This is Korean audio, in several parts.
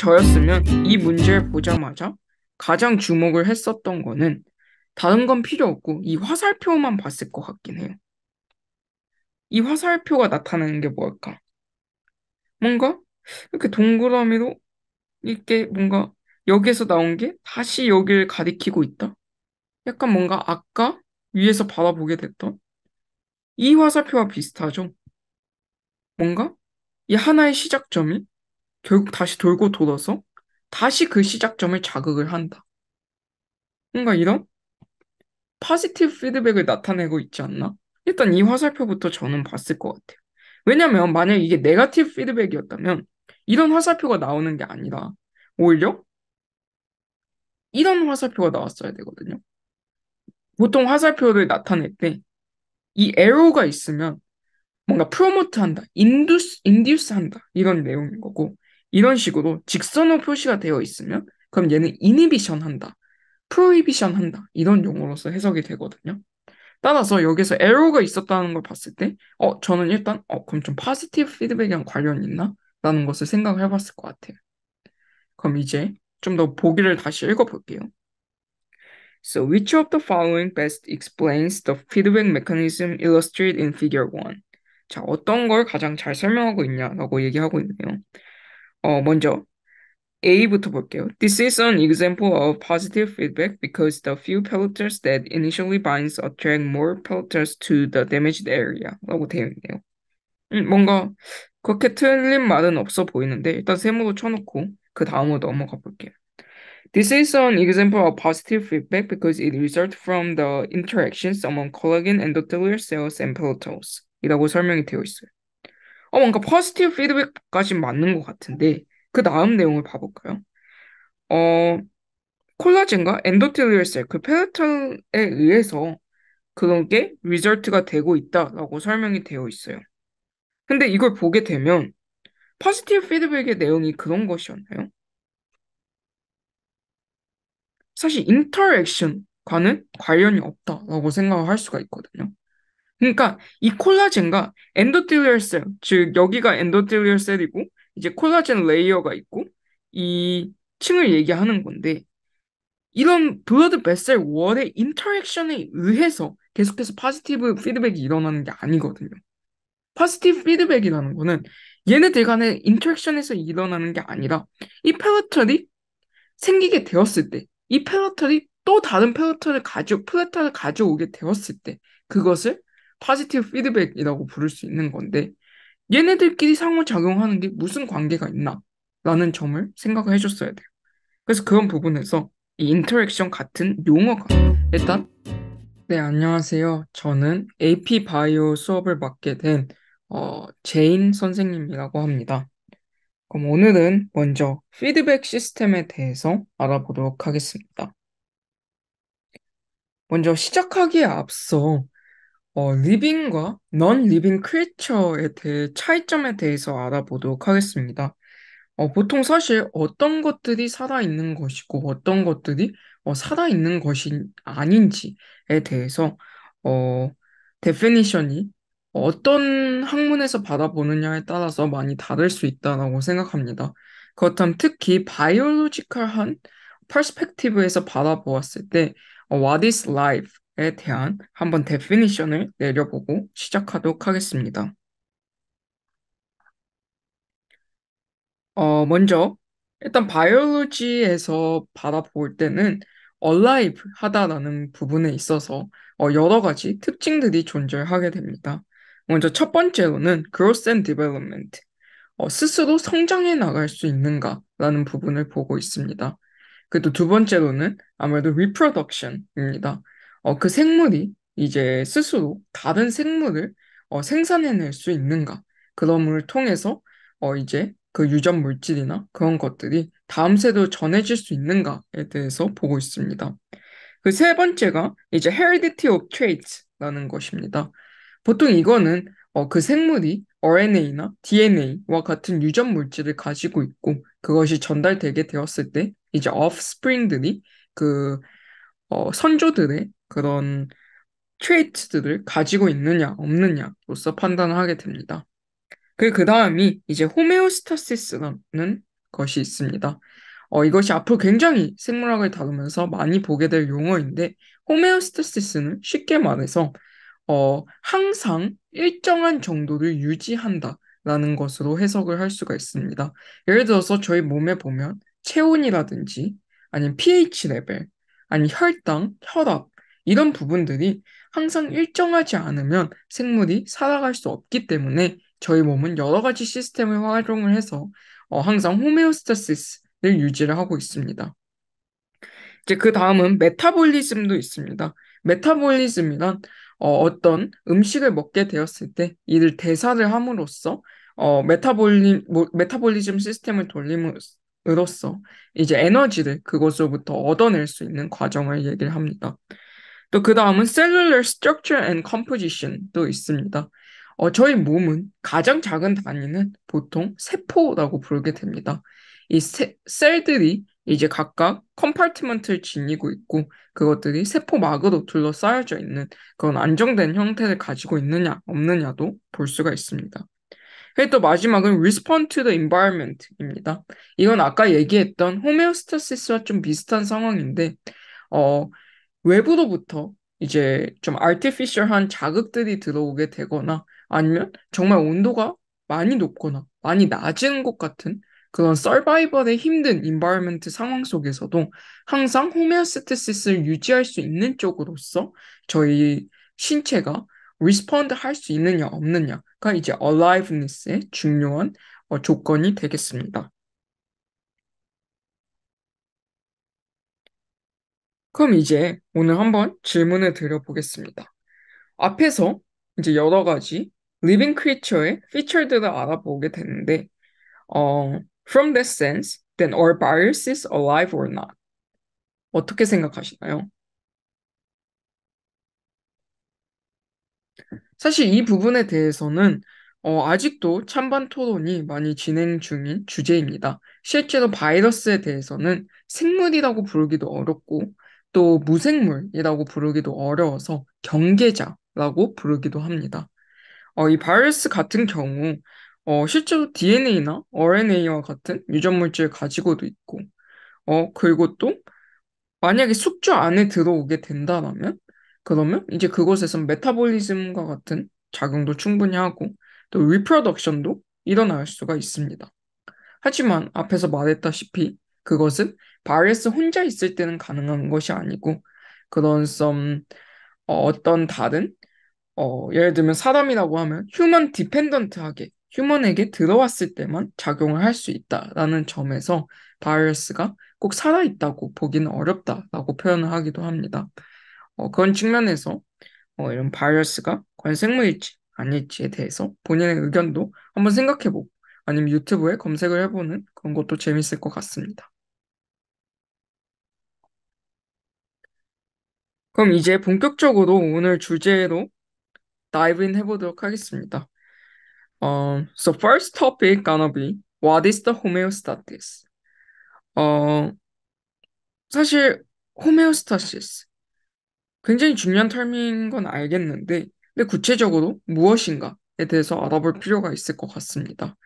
저였으면 이 문제를 보자마자 가장 주목을 했었던 거는 다른 건 필요 없고 이 화살표만 봤을 것 같긴 해요. 이 화살표가 나타내는 게 뭘까? 뭔가 이렇게 동그라미로 이렇게 뭔가 여기에서 나온 게 다시 여기를 가리키고 있다? 약간 뭔가 아까 위에서 바라보게 됐던 이 화살표와 비슷하죠? 뭔가 이 하나의 시작점이 결국 다시 돌고 돌아서 다시 그 시작점을 자극을 한다. 뭔가 이런 파지티브 피드백을 나타내고 있지 않나? 일단 이 화살표부터 저는 봤을 것 같아요. 왜냐면 만약 이게 네거티브 피드백이었다면 이런 화살표가 나오는 게 아니라 오히려 이런 화살표가 나왔어야 되거든요. 보통 화살표를 나타낼 때 이 에로가 있으면 뭔가 프로모트 한다, 인듀스 한다 이런 내용인 거고 이런 식으로 직선으로 표시가 되어 있으면 그럼 얘는 이니비션 한다, 프로히비션 한다 이런 용어로서 해석이 되거든요. 따라서 여기서 에러가 있었다는 걸 봤을 때, 저는 일단, 그럼 좀 파지티브 피드백이랑 관련이 있나? 라는 것을 생각을 해봤을 것 같아요. 그럼 이제 좀 더 보기를 다시 읽어볼게요. So, which of the following best explains the feedback mechanism illustrated in figure 1? 자, 어떤 걸 가장 잘 설명하고 있냐라고 얘기하고 있네요. 먼저, A부터 볼게요. This is an example of positive feedback because the few pelleters that initially binds attract more pelleters to the damaged area 라고 되어 있네요. 뭔가 그렇게 틀린 말은 없어 보이는데 일단 세모로 쳐놓고 그 다음으로 넘어가 볼게요. This is an example of positive feedback because it results from the interactions among collagen endothelial cells and pelletels 이라고 설명이 되어 있어요. 뭔가 positive feedback까지 맞는 것 같은데 그 다음 내용을 봐볼까요? 어, 콜라겐과 엔도텔리얼 셀, 그 페르ટલ에 의해서 그런 게 리절트가 되고 있다라고 설명이 되어 있어요. 근데 이걸 보게 되면 포지티브 피드백의 내용이 그런 것이었나요? 사실 인터랙션과는 관련이 없다라고 생각을 할 수가 있거든요. 그러니까 이 콜라겐과 엔도텔리얼 셀, 즉 여기가 엔도텔리얼 셀이고 이제 콜라겐 레이어가 있고 이 층을 얘기하는 건데 이런 블러드 베셀 월의 인터랙션에 의해서 계속해서 파지티브 피드백이 일어나는 게 아니거든요. 파지티브 피드백이라는 거는 얘네들 간의 인터랙션에서 일어나는 게 아니라 이 페러털이 생기게 되었을 때, 이 페러털이 또 다른 페러털을 가져오게 되었을 때, 그것을 파지티브 피드백이라고 부를 수 있는 건데, 얘네들끼리 상호작용하는 게 무슨 관계가 있나? 라는 점을 생각을 해줬어야 돼요. 그래서 그런 부분에서 이 인터랙션 같은 용어가 일단 네, 안녕하세요. 저는 AP 바이오 수업을 맡게 된 제인 선생님이라고 합니다. 그럼 오늘은 먼저 피드백 시스템에 대해서 알아보도록 하겠습니다. 먼저 시작하기에 앞서 리빙과 non 리빙 크리처에 대해 차이점에 대해서 알아보도록 하겠습니다. 보통 사실 어떤 것들이 살아있는 것이고 어떤 것들이 살아있는 것이 아닌지에 대해서 어, 데피니션이 어떤 학문에서 바라보느냐에 따라서 많이 다를 수 있다고 생각합니다. 그렇다면 특히 바이올로지컬한 퍼스펙티브에서 바라보았을 때 What is life에 대한 한번 데피니션을 내려보고 시작하도록 하겠습니다. 먼저, 일단 바이올로지에서 바라볼 때는 alive 하다라는 부분에 있어서 여러 가지 특징들이 존재하게 됩니다. 먼저 첫 번째로는 growth and development, 스스로 성장해 나갈 수 있는가라는 부분을 보고 있습니다. 그리고 두 번째로는 아무래도 reproduction입니다. 그 생물이 이제 스스로 다른 생물을 생산해낼 수 있는가, 그럼을 통해서 이제 그 유전 물질이나 그런 것들이 다음 세대로 전해질 수 있는가에 대해서 보고 있습니다. 그 세 번째가 이제 heredity of traits라는 것입니다. 보통 이거는 그 생물이 RNA나 DNA와 같은 유전 물질을 가지고 있고 그것이 전달되게 되었을 때 이제 offspring들이 그 선조들의 그런 트레이트들을 가지고 있느냐 없느냐로서 판단을 하게 됩니다. 그 다음이 이제 호메오스타시스라는 것이 있습니다. 이것이 앞으로 굉장히 생물학을 다루면서 많이 보게 될 용어인데, 호메오스타시스는 쉽게 말해서 항상 일정한 정도를 유지한다라는 것으로 해석을 할 수가 있습니다. 예를 들어서 저희 몸에 보면 체온이라든지 아니면 pH 레벨, 아니 혈당, 혈압 이런 부분들이 항상 일정하지 않으면 생물이 살아갈 수 없기 때문에 저희 몸은 여러 가지 시스템을 활용을 해서 항상 호메오스타시스를 유지를 하고 있습니다. 이제 그 다음은 메타볼리즘도 있습니다. 메타볼리즘이란 어떤 음식을 먹게 되었을 때 이를 대사를 함으로써 메타볼리즘 시스템을 돌림으로써 이제 에너지를 그것으로부터 얻어낼 수 있는 과정을 얘기를 합니다. 또 그 다음은 cellular structure and composition도 있습니다. 저희 몸은 가장 작은 단위는 보통 세포라고 부르게 됩니다. 이 셀들이 이제 각각 컴파트먼트를 지니고 있고 그것들이 세포막으로 둘러싸여져 있는 그런 안정된 형태를 가지고 있느냐 없느냐도 볼 수가 있습니다. 그리고 또 마지막은 respond to the environment입니다. 이건 아까 얘기했던 호메오스타시스와 좀 비슷한 상황인데 어, 외부로부터 이제 좀 artificial한 자극들이 들어오게 되거나 아니면 정말 온도가 많이 높거나 많이 낮은 것 같은 그런 서바이벌의 힘든 environment 상황 속에서도 항상 호메오스테시스를 유지할 수 있는 쪽으로서 저희 신체가 respond 할 수 있느냐 없느냐가 이제 aliveness의 중요한 조건이 되겠습니다. 그럼 이제 오늘 한번 질문을 드려보겠습니다. 앞에서 이제 여러 가지 living creature의 feature들을 알아보게 되는데, from that sense, then are viruses alive or not? 어떻게 생각하시나요? 사실 이 부분에 대해서는 아직도 찬반 토론이 많이 진행 중인 주제입니다. 실제로 바이러스에 대해서는 생물이라고 부르기도 어렵고 또 무생물이라고 부르기도 어려워서 경계자라고 부르기도 합니다. 이 바이러스 같은 경우 실제로 DNA나 RNA와 같은 유전 물질을 가지고도 있고 그리고 또 만약에 숙주 안에 들어오게 된다면 그러면 이제 그곳에선 메타볼리즘과 같은 작용도 충분히 하고 또 리프로덕션도 일어날 수가 있습니다. 하지만 앞에서 말했다시피 그것은 바이러스 혼자 있을 때는 가능한 것이 아니고 그런 some 어떤 다른 예를 들면 사람이라고 하면 휴먼 디펜던트하게 휴먼에게 들어왔을 때만 작용을 할 수 있다라는 점에서 바이러스가 꼭 살아있다고 보기는 어렵다라고 표현을 하기도 합니다. 그런 측면에서 이런 바이러스가 과연 생물일지 아닐지에 대해서 본인의 의견도 한번 생각해보고 아니면 유튜브에 검색을 해보는 그런 것도 재밌을 것 같습니다. 그럼 이제 본격적으로 오늘 주제로 다이브인 해보도록 하겠습니다. So first topic gonna be what is the homeostasis? 어, 사실 호메오스타시스 굉장히 중요한 term인 건 알겠는데, 근데 구체적으로 무엇인가에 대해서 알아볼 필요가 있을 것 같습니다.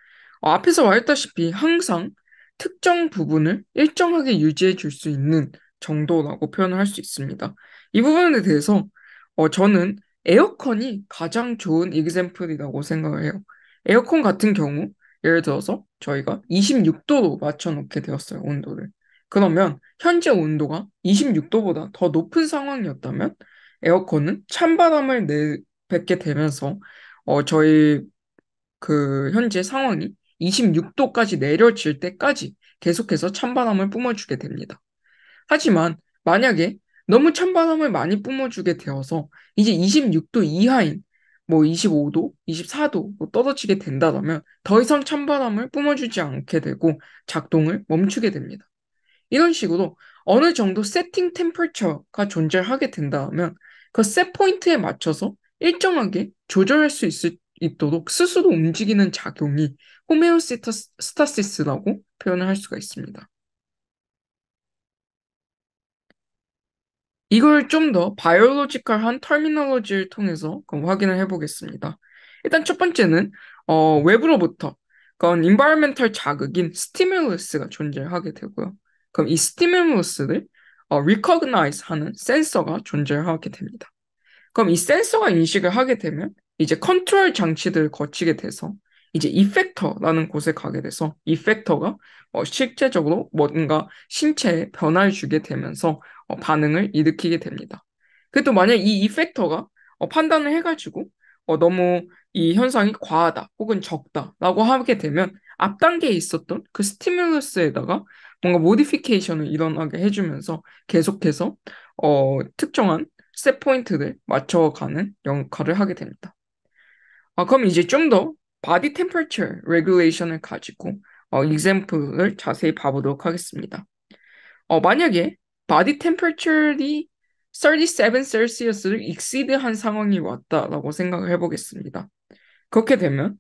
앞에서 말했다시피 항상 특정 부분을 일정하게 유지해 줄 수 있는 정도라고 표현을 할 수 있습니다. 이 부분에 대해서 저는 에어컨이 가장 좋은 example이라고 생각을 해요. 에어컨 같은 경우 예를 들어서 저희가 26도로 맞춰 놓게 되었어요, 온도를. 그러면 현재 온도가 26도보다 더 높은 상황이었다면 에어컨은 찬바람을 내뱉게 되면서 저희 그 현재 상황이 26도까지 내려질 때까지 계속해서 찬바람을 뿜어주게 됩니다. 하지만 만약에 너무 찬바람을 많이 뿜어주게 되어서 이제 26도 이하인 뭐 25도, 24도 떨어지게 된다면 더 이상 찬바람을 뿜어주지 않게 되고 작동을 멈추게 됩니다. 이런 식으로 어느 정도 세팅 템퍼처가 존재하게 된다면 그 셋 포인트에 맞춰서 일정하게 조절할 수 있도록 스스로 움직이는 작용이 호메오스타시스라고 표현을 할 수가 있습니다. 이걸 좀 더 바이올로지컬한 터미널로지를 통해서 그럼 확인을 해보겠습니다. 일단 첫 번째는 외부로부터 그건 environmental 자극인 스티뮬러스가 존재하게 되고요. 그럼 이 스티뮬러스를 recognize 하는 센서가 존재하게 됩니다. 그럼 이 센서가 인식을 하게 되면 이제 컨트롤 장치들을 거치게 돼서 이제 이펙터라는 곳에 가게 돼서 이펙터가 실제적으로 뭔가 신체에 변화를 주게 되면서 반응을 일으키게 됩니다. 그래도 만약 이 이펙터가 판단을 해가지고 너무 이 현상이 과하다 혹은 적다라고 하게 되면 앞 단계에 있었던 그 스티뮬러스에다가 뭔가 모디피케이션을 일어나게 해주면서 계속해서 특정한 셋 포인트를 맞춰가는 역할을 하게 됩니다. 그럼 이제 좀 더 바디 템퍼처 레귤레이션을 가지고 example을 자세히 봐보도록 하겠습니다. 만약에 바디 템퍼처이 37 셀시어스를 exceed 한 상황이 왔다라고 생각을 해보겠습니다. 그렇게 되면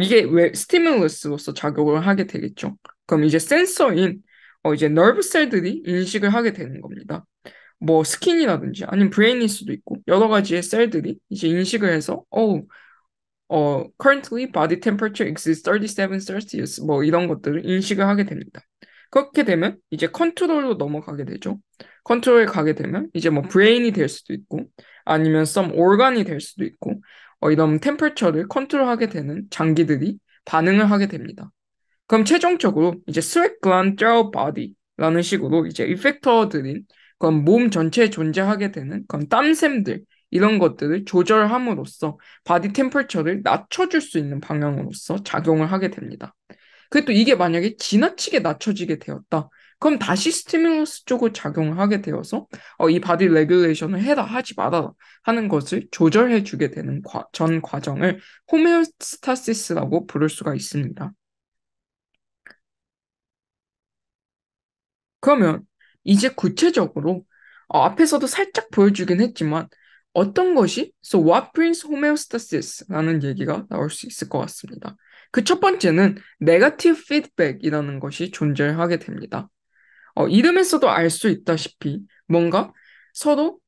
이게 왜 스티뮬러스로서 작용을 하게 되겠죠. 그럼 이제 센서인 이제 너브 셀들이 인식을 하게 되는 겁니다. 뭐 스킨이라든지 아니면 브레인일 수도 있고 여러 가지의 셀들이 이제 인식을 해서 currently body temperature exceeds 37 Celsius 뭐 이런 것들을 인식을 하게 됩니다. 그렇게 되면 이제 컨트롤로 넘어가게 되죠. 컨트롤에 가게 되면 이제 뭐 브레인이 될 수도 있고 아니면 some organ이 될 수도 있고 이런 템퍼처를 컨트롤하게 되는 장기들이 반응을 하게 됩니다. 그럼 최종적으로 이제 sweat gland gel body라는 식으로 이제 이펙터들인 그럼 몸 전체에 존재하게 되는 그럼 땀샘들 이런 것들을 조절함으로써 바디 템퍼처를 낮춰줄 수 있는 방향으로서 작용을 하게 됩니다. 그래도 이게 만약에 지나치게 낮춰지게 되었다. 그럼 다시 스티뮬러스 쪽으로 작용을 하게 되어서 이 바디 레귤레이션을 해라 하지 말아라 하는 것을 조절해 주게 되는 전 과정을 호메오스타시스라고 부를 수가 있습니다. 그러면 이제 구체적으로 앞에서도 살짝 보여주긴 했지만 어떤 것이 So what brings homeostasis라는 얘기가 나올 수 있을 것 같습니다. 그 첫 번째는 negative feedback이라는 것이 존재하게 됩니다. 이름에서도 알 수 있다시피 뭔가 서로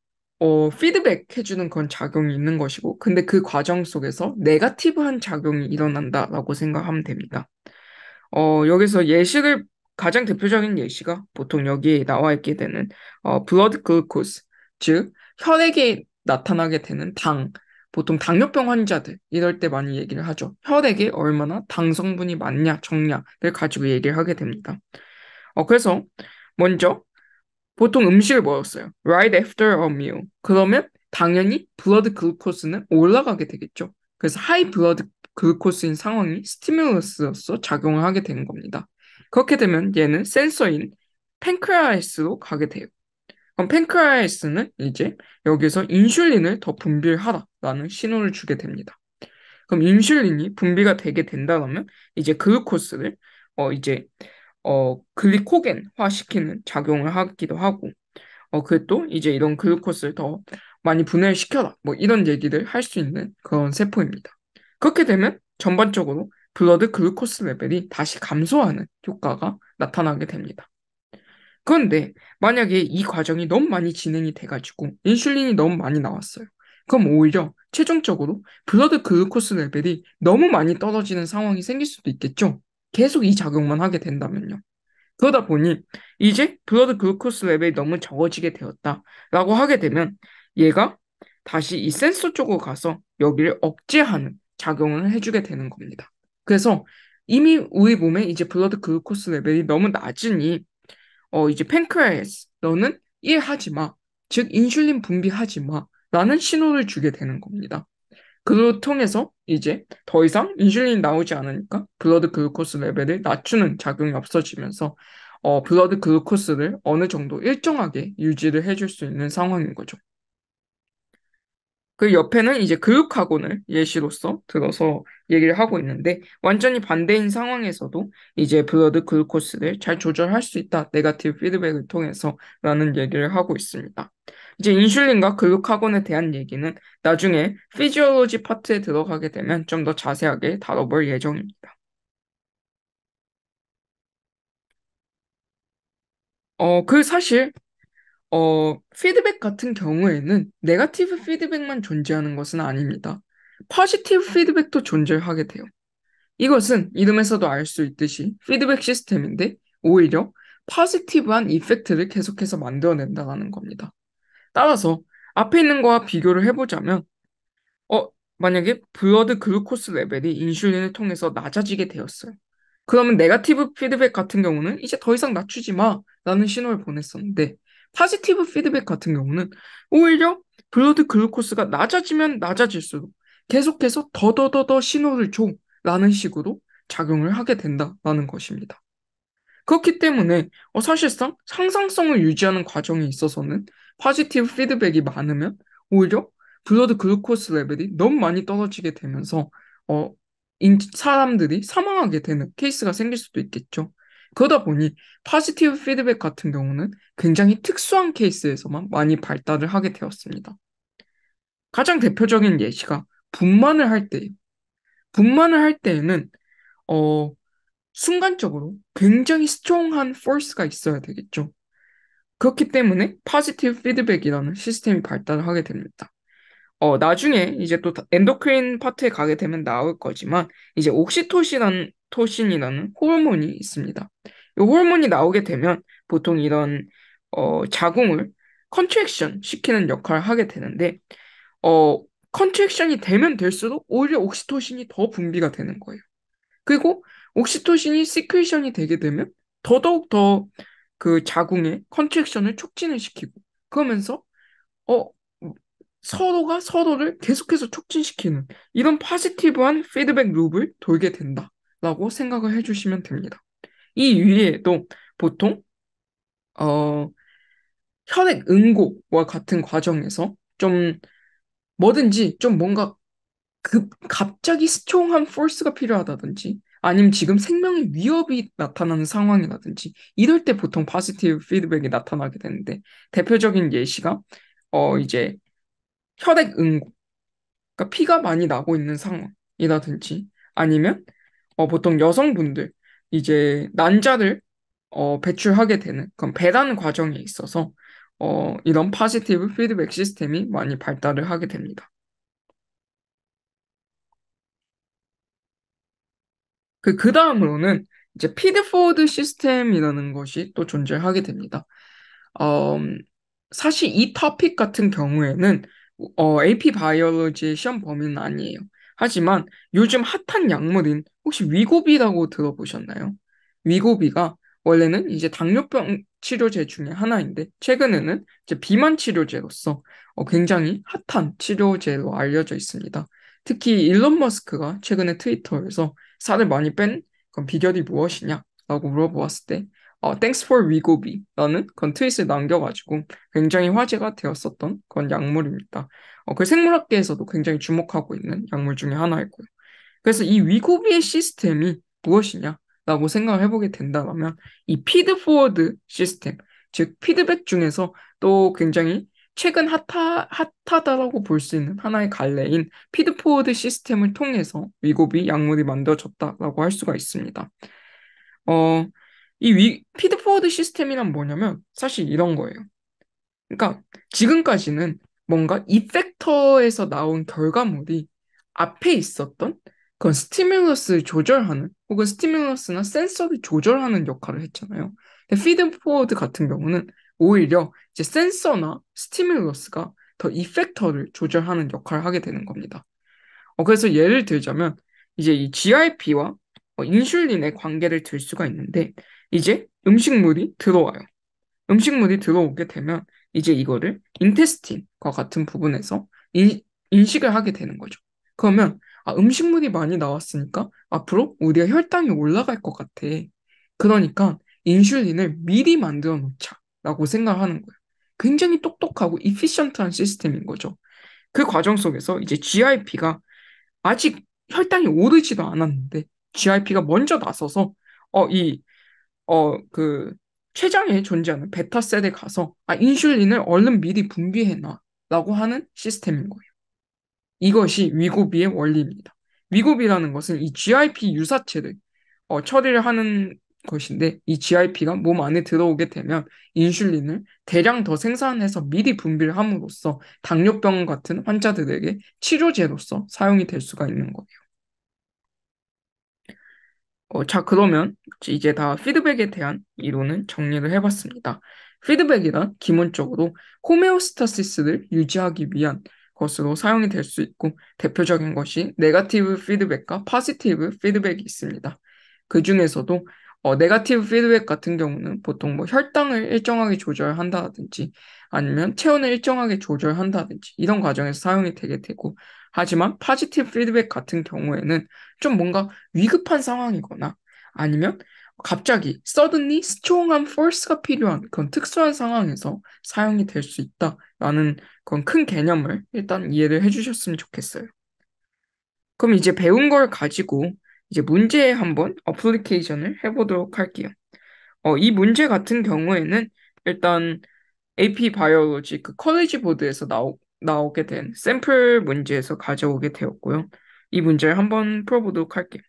피드백 해주는 그런 작용이 있는 것이고 근데 그 과정 속에서 네거티브한 작용이 일어난다라고 생각하면 됩니다. 여기서 예시를 가장 대표적인 예시가 보통 여기에 나와 있게 되는 블러드 글루코스, 즉 혈액에 나타나게 되는 당, 보통 당뇨병 환자들 이럴 때 많이 얘기를 하죠. 혈액에 얼마나 당 성분이 많냐, 적냐를 가지고 얘기를 하게 됩니다. 그래서 먼저 보통 음식을 먹었어요. Right after a meal. 그러면 당연히 블러드 글루코스는 올라가게 되겠죠. 그래서 하이 블러드 글루코스인 상황이 스티뮬러스로서 작용을 하게 되는 겁니다. 그렇게 되면 얘는 센서인 팬크레아스로 가게 돼요. 그럼 팬크레아스는 이제 여기서 인슐린을 더 분비하라라는 신호를 주게 됩니다. 그럼 인슐린이 분비가 되게 된다면 이제 글루코스를 이제 글리코겐화 시키는 작용을 하기도 하고 그또 이제 이런 글루코스를 더 많이 분해시켜라. 뭐 이런 얘기를 할 수 있는 그런 세포입니다. 그렇게 되면 전반적으로 블러드 글루코스 레벨이 다시 감소하는 효과가 나타나게 됩니다. 그런데 만약에 이 과정이 너무 많이 진행이 돼가지고 인슐린이 너무 많이 나왔어요. 그럼 오히려 최종적으로 블러드 글루코스 레벨이 너무 많이 떨어지는 상황이 생길 수도 있겠죠. 계속 이 작용만 하게 된다면요. 그러다 보니 이제 블러드 글루코스 레벨이 너무 적어지게 되었다라고 하게 되면 얘가 다시 이 센서 쪽으로 가서 여기를 억제하는 작용을 해주게 되는 겁니다. 그래서 이미 우리 몸에 이제 블러드 글루코스 레벨이 너무 낮으니 이제 팬크레아스 너는 일하지 마. 즉 인슐린 분비하지 마. 라는 신호를 주게 되는 겁니다. 그걸 통해서 이제 더 이상 인슐린이 나오지 않으니까 블러드 글루코스 레벨을 낮추는 작용이 없어지면서 블러드 글루코스를 어느 정도 일정하게 유지를 해줄 수 있는 상황인 거죠. 그 옆에는 이제 글루카곤을 예시로서 들어서 얘기를 하고 있는데 완전히 반대인 상황에서도 이제 블러드 글루코스를 잘 조절할 수 있다. 네거티브 피드백을 통해서 라는 얘기를 하고 있습니다. 이제 인슐린과 글루카곤에 대한 얘기는 나중에 피지올로지 파트에 들어가게 되면 좀 더 자세하게 다뤄볼 예정입니다. 그 사실 피드백 같은 경우에는 네거티브 피드백만 존재하는 것은 아닙니다. 포지티브 피드백도 존재하게 돼요. 이것은 이름에서도 알 수 있듯이 피드백 시스템인데 오히려 포지티브한 이펙트를 계속해서 만들어낸다는 겁니다. 따라서 앞에 있는 거와 비교를 해보자면 어, 만약에 블러드 글루코스 레벨이 인슐린을 통해서 낮아지게 되었어요. 그러면 네거티브 피드백 같은 경우는 이제 더 이상 낮추지 마 라는 신호를 보냈었는데 포지티브 피드백 같은 경우는 오히려 블러드 글루코스가 낮아지면 낮아질수록 계속해서 더더더더 신호를 줘 라는 식으로 작용을 하게 된다라는 것입니다. 그렇기 때문에 사실상 상상성을 유지하는 과정에 있어서는 포지티브 피드백이 많으면 오히려 블러드 글루코스 레벨이 너무 많이 떨어지게 되면서 어, 사람들이 사망하게 되는 케이스가 생길 수도 있겠죠. 그러다 보니 포지티브 피드백 같은 경우는 굉장히 특수한 케이스에서만 많이 발달을 하게 되었습니다. 가장 대표적인 예시가 분만을 할 때예요. 분만을 할 때에는 어, 순간적으로 굉장히 스트롱한 포스가 있어야 되겠죠. 그렇기 때문에 포지티브 피드백이라는 시스템이 발달을 하게 됩니다. 나중에 이제 또 엔도크린 파트에 가게 되면 나올 거지만 이제 옥시토신이라는 호르몬이 있습니다. 이 호르몬이 나오게 되면 보통 이런 자궁을 컨트랙션 시키는 역할을 하게 되는데 컨트랙션이 되면 될수록 오히려 옥시토신이 더 분비가 되는 거예요. 그리고 옥시토신이 시크리션이 되게 되면 더더욱 더 그 자궁의 컨트랙션을 촉진을 시키고 그러면서 어 서로가 서로를 계속해서 촉진시키는 이런 포지티브한 피드백 룹을 돌게 된다라고 생각을 해주시면 됩니다. 이 위에도 보통 어 혈액 응고와 같은 과정에서 좀 뭐든지 좀 뭔가 갑자기 스트롱한 포스가 필요하다든지 아니면 지금 생명의 위협이 나타나는 상황이라든지 이럴 때 보통 포지티브 피드백이 나타나게 되는데 대표적인 예시가 이제 혈액 응고 그러니까 피가 많이 나고 있는 상황이라든지 아니면 보통 여성분들 이제 난자를 배출하게 되는 그런 배란 과정에 있어서 이런 포지티브 피드백 시스템이 많이 발달을 하게 됩니다. 그 다음으로는 이제 피드포워드 시스템이라는 것이 또 존재하게 됩니다. 어, 사실 이 토픽 같은 경우에는 AP 바이올로지의 시험 범위는 아니에요. 하지만 요즘 핫한 약물인 혹시 위고비라고 들어보셨나요? 위고비가 원래는 이제 당뇨병 치료제 중에 하나인데 최근에는 이제 비만 치료제로서 굉장히 핫한 치료제로 알려져 있습니다. 특히 일론 머스크가 최근에 트위터에서 살을 많이 뺀 그런 비결이 무엇이냐? 라고 물어보았을 때 Thanks for Wegovy라는 그런 트윗을 남겨가지고 굉장히 화제가 되었었던 그런 약물입니다. 그 생물학계에서도 굉장히 주목하고 있는 약물 중에 하나이고요. 그래서 이 위고비의 시스템이 무엇이냐라고 생각을 해보게 된다면 이 피드포워드 시스템, 즉 피드백 중에서 또 굉장히 최근 핫하다라고 볼 수 있는 하나의 갈래인 피드포워드 시스템을 통해서 위고비 약물이 만들어졌다라고 할 수가 있습니다. 어, 피드포워드 시스템이란 뭐냐면 사실 이런 거예요. 그러니까 지금까지는 뭔가 이펙터에서 나온 결과물이 앞에 있었던 그런 스티뮬러스를 조절하는 혹은 스티뮬러스나 센서를 조절하는 역할을 했잖아요. 근데 피드포워드 같은 경우는 오히려 이제 센서나 스티뮬러스가 더 이펙터를 조절하는 역할을 하게 되는 겁니다. 그래서 예를 들자면 이제 이 GIP와 인슐린의 관계를 들 수가 있는데 이제 음식물이 들어와요. 음식물이 들어오게 되면 이제 이거를 인테스틴과 같은 부분에서 인식을 하게 되는 거죠. 그러면 음식물이 많이 나왔으니까 앞으로 우리가 혈당이 올라갈 것 같아. 그러니까 인슐린을 미리 만들어 놓자라고 생각하는 거예요. 굉장히 똑똑하고 이피션트한 시스템인 거죠. 그 과정 속에서 이제 GIP가 아직 혈당이 오르지도 않았는데 GIP가 먼저 나서서 이 그 췌장에 존재하는 베타셀에 가서 인슐린을 얼른 미리 분비해놔 라고 하는 시스템인 거예요. 이것이 위고비의 원리입니다. 위고비라는 것은 이 GIP 유사체를 처리를 하는 것인데 이 GIP가 몸 안에 들어오게 되면 인슐린을 대량 더 생산해서 미리 분비를 함으로써 당뇨병 같은 환자들에게 치료제로서 사용이 될 수가 있는 거예요. 자, 그러면 이제 다 피드백에 대한 이론은 정리를 해봤습니다. 피드백이란 기본적으로 호메오스타시스를 유지하기 위한 것으로 사용이 될 수 있고, 대표적인 것이 네거티브 피드백과 포지티브 피드백이 있습니다. 그 중에서도 네거티브 피드백 같은 경우는 보통 뭐 혈당을 일정하게 조절한다든지 아니면 체온을 일정하게 조절한다든지 이런 과정에서 사용이 되게 되고, 하지만 포지티브 피드백 같은 경우에는 좀 뭔가 위급한 상황이거나 아니면 갑자기 suddenly 스트롱한 force가 필요한 그런 특수한 상황에서 사용이 될 수 있다라는 그런 큰 개념을 일단 이해를 해주셨으면 좋겠어요. 그럼 이제 배운 걸 가지고 이제 문제에 한번 어플리케이션을 해보도록 할게요. 이 문제 같은 경우에는 일단 AP 바이올로지 그 컬리지 보드에서 나오게 된 샘플 문제에서 가져오게 되었고요. 이 문제를 한번 풀어보도록 할게요.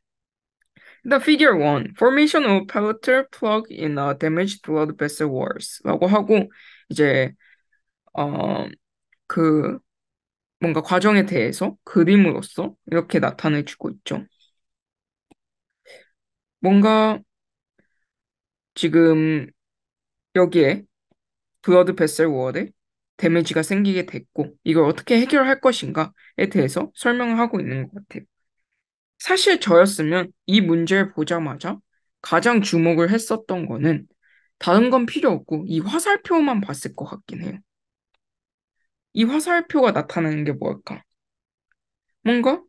The figure one, formation of palatal plug in a damaged blood vessel walls 라고 하고 이제 어, 그 뭔가 과정에 대해서 그림으로써 이렇게 나타내 주고 있죠. 뭔가 지금 여기에 블러드 베슬 월에 데미지가 생기게 됐고 이걸 어떻게 해결할 것인가에 대해서 설명을 하고 있는 것 같아요. 사실 저였으면 이 문제를 보자마자 가장 주목을 했었던 거는 다른 건 필요 없고 이 화살표만 봤을 것 같긴 해요. 이 화살표가 나타내는 게 뭘까? 뭔가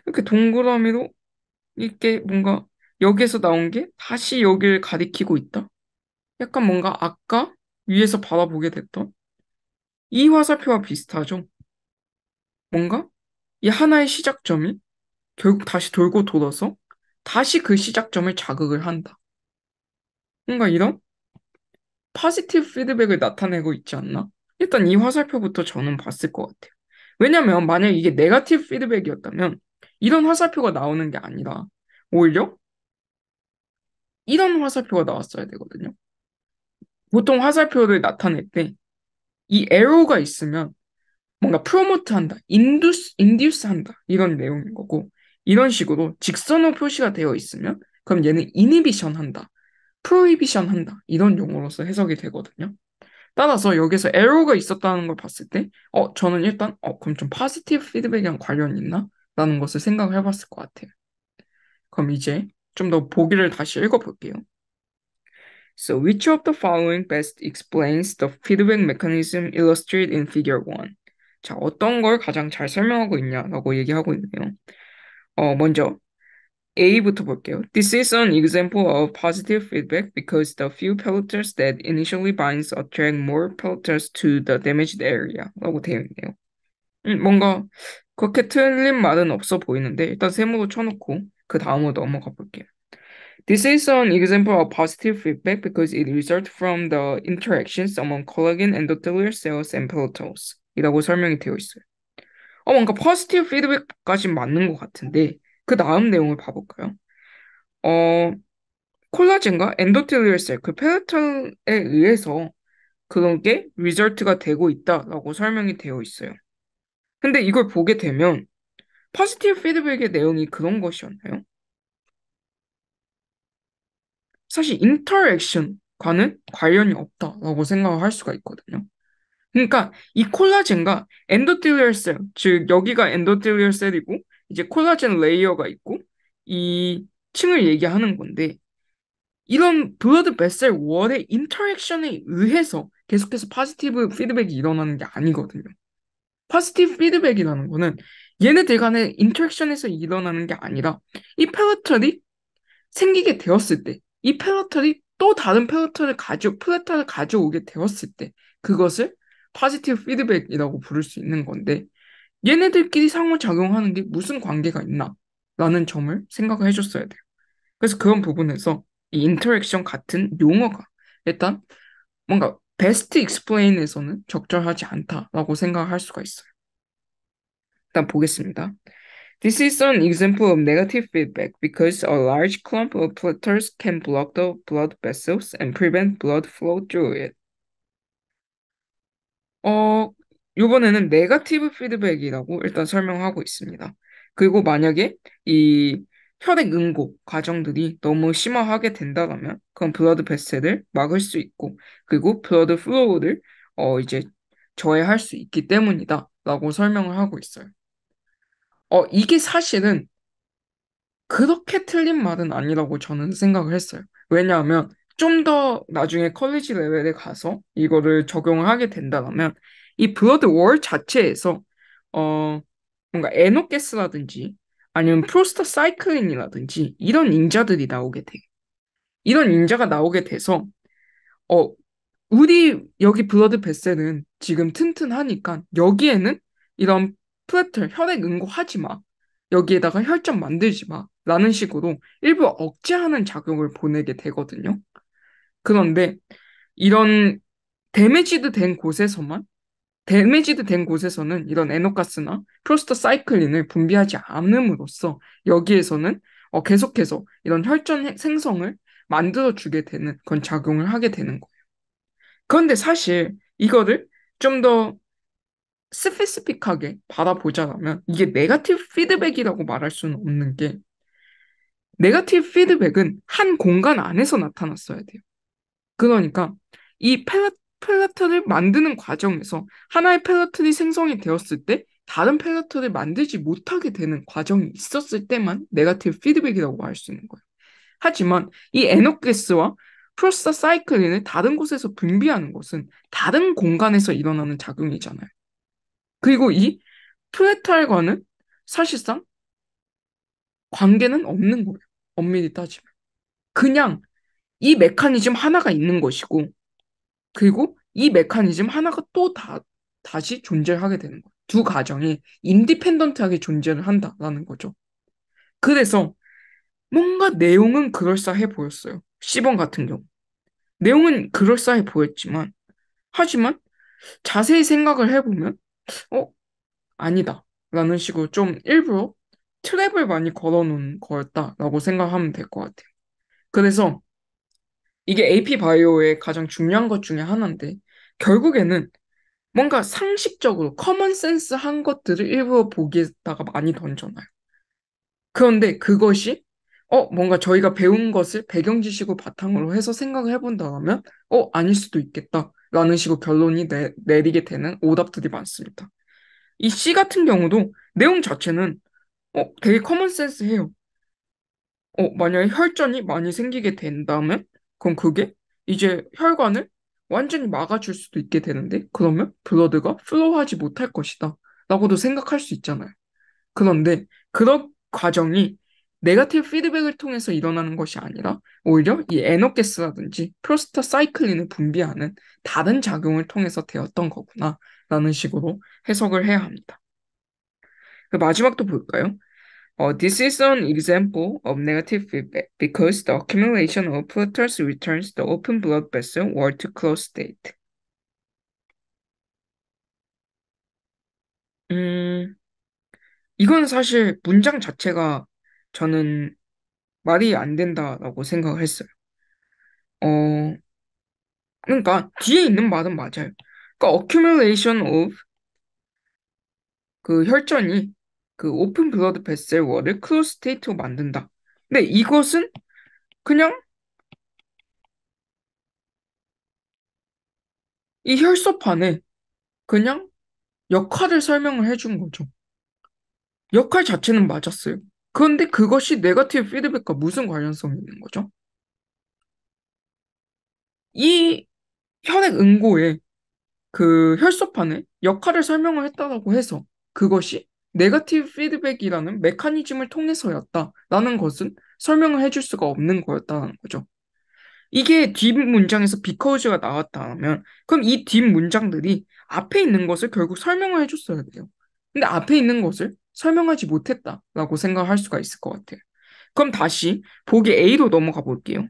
이렇게 동그라미로 이렇게 뭔가 여기에서 나온 게 다시 여기를 가리키고 있다? 약간 뭔가 아까 위에서 바라보게 됐던 이 화살표와 비슷하죠? 뭔가 이 하나의 시작점이 결국 다시 돌고 돌아서 다시 그 시작점을 자극을 한다. 뭔가 이런 파지티브 피드백을 나타내고 있지 않나? 일단 이 화살표부터 저는 봤을 것 같아요. 왜냐면 만약 이게 네거티브 피드백이었다면 이런 화살표가 나오는 게 아니라 오히려 이런 화살표가 나왔어야 되거든요. 보통 화살표를 나타낼 때 이 에로가 있으면 뭔가 프로모트 한다, 인듀스 한다 이런 내용인 거고 이런 식으로 직선으로 표시가 되어 있으면 그럼 얘는 이니비션 한다, 프로히비션 한다 이런 용어로서 해석이 되거든요. 따라서 여기서 에러가 있었다는 걸 봤을 때, 저는 일단, 그럼 좀 포지티브 피드백이랑 관련이 있나? 라는 것을 생각을 해봤을 것 같아요. 그럼 이제 좀 더 보기를 다시 읽어볼게요. So, which of the following best explains the feedback mechanism illustrated in figure 1? 자, 어떤 걸 가장 잘 설명하고 있냐라고 얘기하고 있네요. 먼저, A부터 볼게요. This is an example of positive feedback because the few pelleters that initially binds attract more pelleters to the damaged area 라고 되어 있네요. 뭔가 그렇게 틀린 말은 없어 보이는데 일단 세모로 쳐놓고 그 다음으로 넘어가 볼게요. This is an example of positive feedback because it results from the interactions among collagen endothelial cells and pelletels 이라고 설명이 되어 있어요. 뭔가 positive feedback까지 맞는 것 같은데 그 다음 내용을 봐볼까요? 어, 콜라겐과 엔도텔리얼 셀, 그 페르ટલ에 의해서 그런 게 리절트가 되고 있다라고 설명이 되어 있어요. 근데 이걸 보게 되면 포지티브 피드백의 내용이 그런 것이었나요? 사실 인터랙션과는 관련이 없다라고 생각을 할 수가 있거든요. 그러니까 이 콜라겐과 엔도텔리얼 셀, 즉 여기가 엔도텔리얼 셀이고 이제 콜라겐 레이어가 있고 이 층을 얘기하는 건데 이런 블러드 베셀 월의 인터랙션에 의해서 계속해서 포지티브 피드백이 일어나는 게 아니거든요. 포지티브 피드백이라는 거는 얘네들 간의 인터랙션에서 일어나는 게 아니라 이 페러털이 생기게 되었을 때, 이 페러털이 또 다른 페러털을 가져오게 되었을 때, 그것을 포지티브 피드백이라고 부를 수 있는 건데, 얘네들끼리 상호작용하는 게 무슨 관계가 있나? 라는 점을 생각을 해줬어야 돼요. 그래서 그런 부분에서 이 인터랙션 같은 용어가 일단 뭔가 베스트 익스플레인에서는 적절하지 않다라고 생각할 수가 있어요. 일단 보겠습니다. This is an example of negative feedback because a large clump of platters can block the blood vessels and prevent blood flow through it. 어, 이번에는 네거티브 피드백이라고 일단 설명하고 있습니다. 그리고 만약에 이 혈액 응고 과정들이 너무 심화하게 된다면 그건 블러드 베셀을 막을 수 있고 그리고 블러드 플로우를 이제 저해할 수 있기 때문이다라고 설명을 하고 있어요. 이게 사실은 그렇게 틀린 말은 아니라고 저는 생각을 했어요. 왜냐하면 좀 더 나중에 컬리지 레벨에 가서 이거를 적용을 하게 된다면 이 블러드 월 자체에서 어 뭔가 에노가스라든지 아니면 프로스타사이클린이라든지 이런 인자들이 나오게 돼. 이런 인자가 나오게 돼서 어 우리 여기 블러드 베셀은 지금 튼튼하니까 여기에는 이런 플래틀 혈액 응고하지 마. 여기에다가 혈전 만들지 마. 라는 식으로 일부 억제하는 작용을 보내게 되거든요. 그런데 이런 데미지드 된 곳에서만 데미지드 된 곳에서는 이런 에노가스나 프로스타사이클린을 분비하지 않음으로써 여기에서는 계속해서 이런 혈전 생성을 만들어주게 되는 그런 작용을 하게 되는 거예요. 그런데 사실 이거를 좀 더 스페시픽하게 바라보자면 이게 네거티브 피드백이라고 말할 수는 없는 게 네거티브 피드백은 한 공간 안에서 나타났어야 돼요. 그러니까 이 펠러트를 만드는 과정에서 하나의 펠러트이 생성이 되었을 때 다른 펠러트를 만들지 못하게 되는 과정이 있었을 때만 네거티브 피드백이라고 할 수 있는 거예요. 하지만 이 에노가스와 프로스타사이클린을 다른 곳에서 분비하는 것은 다른 공간에서 일어나는 작용이잖아요. 그리고 이 프레탈과는 사실상 관계는 없는 거예요. 엄밀히 따지면. 그냥 이 메커니즘 하나가 있는 것이고, 그리고 이 메커니즘 하나가 또 다시 존재하게 되는 거예요. 두 가정이 인디펜던트하게 존재를 한다라는 거죠. 그래서 뭔가 내용은 그럴싸해 보였어요. C번 같은 경우. 내용은 그럴싸해 보였지만, 하지만 자세히 생각을 해보면, 어, 아니다. 라는 식으로 좀 일부러 트랩을 많이 걸어놓은 거였다라고 생각하면 될 것 같아요. 그래서 이게 AP 바이오의 가장 중요한 것 중에 하나인데, 결국에는 뭔가 상식적으로 커먼 센스 한 것들을 일부러 보기에다가 많이 던져놔요. 그런데 그것이 뭔가 저희가 배운 것을 배경 지식을 바탕으로 해서 생각을 해본다면 아닐 수도 있겠다라는 식으로 결론이 내리게 되는 오답들이 많습니다. 이 C 같은 경우도 내용 자체는 되게 커먼 센스해요. 만약에 혈전이 많이 생기게 된다면 그럼 그게 이제 혈관을 완전히 막아줄 수도 있게 되는데 그러면 블러드가 플로우하지 못할 것이다 라고도 생각할 수 있잖아요. 그런데 그런 과정이 네거티브 피드백을 통해서 일어나는 것이 아니라 오히려 이 에너게스라든지 프로스타사이클린을 분비하는 다른 작용을 통해서 되었던 거구나 라는 식으로 해석을 해야 합니다. 그 마지막도 볼까요? This is an example of negative feedback because the accumulation of pollutants returns the open blood vessel wall to closed state. 음, 이건 사실 문장 자체가 저는 말이 안 된다라고 생각을 했어요. 어, 그러니까 뒤에 있는 말은 맞아요. 그러니까 accumulation of 그 혈전이 그 오픈 블러드 베셀 월을 클로즈 스테이트로 만든다. 근데 이것은 그냥 이 혈소판에 그냥 역할을 설명을 해준 거죠. 역할 자체는 맞았어요. 그런데 그것이 네거티브 피드백과 무슨 관련성이 있는 거죠? 이 혈액 응고의 그 혈소판에 역할을 설명을 했다라고 해서 그것이 네거티브 피드백이라는 메커니즘을 통해서였다라는 것은 설명을 해줄 수가 없는 거였다는 거죠. 이게 뒷 문장에서 because가 나왔다면 그럼 이 뒷 문장들이 앞에 있는 것을 결국 설명을 해줬어야 돼요. 근데 앞에 있는 것을 설명하지 못했다라고 생각할 수가 있을 것 같아요. 그럼 다시 보기 A로 넘어가 볼게요.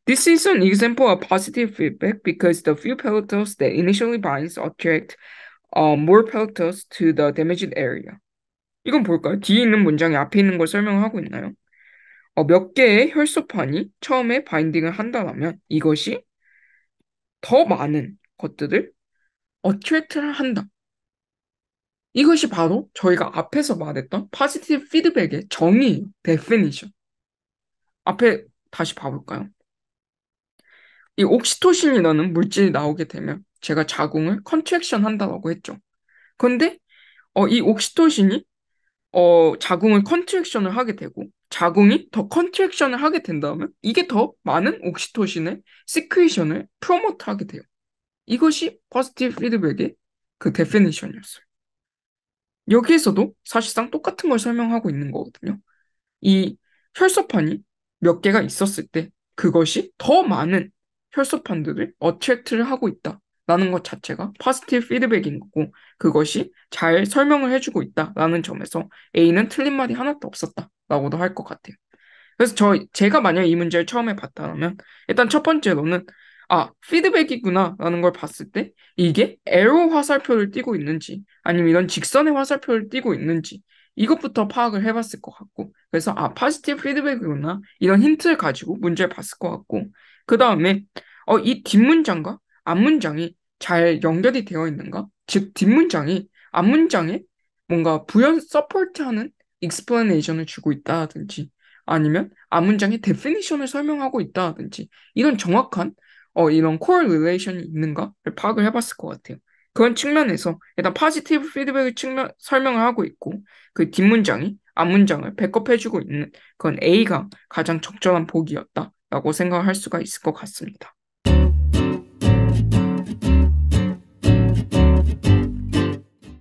This is an example of positive feedback because the few pellicles that initially binds attract more pellicles to the damaged area. 이건 볼까요? 뒤에 있는 문장이 앞에 있는 걸 설명하고 있나요? 몇 개의 혈소판이 처음에 바인딩을 한다면 이것이 더 많은 것들을 attract를 한다. 이것이 바로 저희가 앞에서 말했던 positive 피드백의 정의예요. definition. 앞에 다시 봐볼까요? 이 옥시토신이라는 물질이 나오게 되면 제가 자궁을 컨트랙션 한다고 했죠. 근데 이 옥시토신이 자궁을 컨트랙션을 하게 되고 자궁이 더 컨트랙션을 하게 된다면 이게 더 많은 옥시토신의 시크리션을 프로모트 하게 돼요. 이것이 포지티브 피드백의 그 데피니션이었어요. 여기에서도 사실상 똑같은 걸 설명하고 있는 거거든요. 이 혈소판이 몇 개가 있었을 때 그것이 더 많은 혈소판들을 어트랙트를 하고 있다라는 것 자체가 포지티브 피드백인 거고 그것이 잘 설명을 해주고 있다라는 점에서 A는 틀린 말이 하나도 없었다라고도 할 것 같아요. 그래서 제가 만약 이 문제를 처음에 봤다면 일단 첫 번째로는 피드백이구나라는 걸 봤을 때 이게 에로 화살표를 띠고 있는지 아니면 이런 직선의 화살표를 띠고 있는지 이것부터 파악을 해봤을 것 같고 그래서 포지티브 피드백이구나 이런 힌트를 가지고 문제를 봤을 것 같고 그 다음에 이 뒷문장과 앞문장이 잘 연결이 되어 있는가? 즉 뒷문장이 앞문장에 뭔가 부연 서포트하는 익스플레네이션을 주고 있다든지 아니면 앞문장의 데피니션을 설명하고 있다든지 이런 정확한 이런 core relation이 있는가를 파악을 해봤을 것 같아요. 그런 측면에서 일단 포지티브 피드백을 설명을 하고 있고 그 뒷문장이 앞문장을 백업해주고 있는 그건 A가 가장 적절한 보기였다라고 생각할 수가 있을 것 같습니다.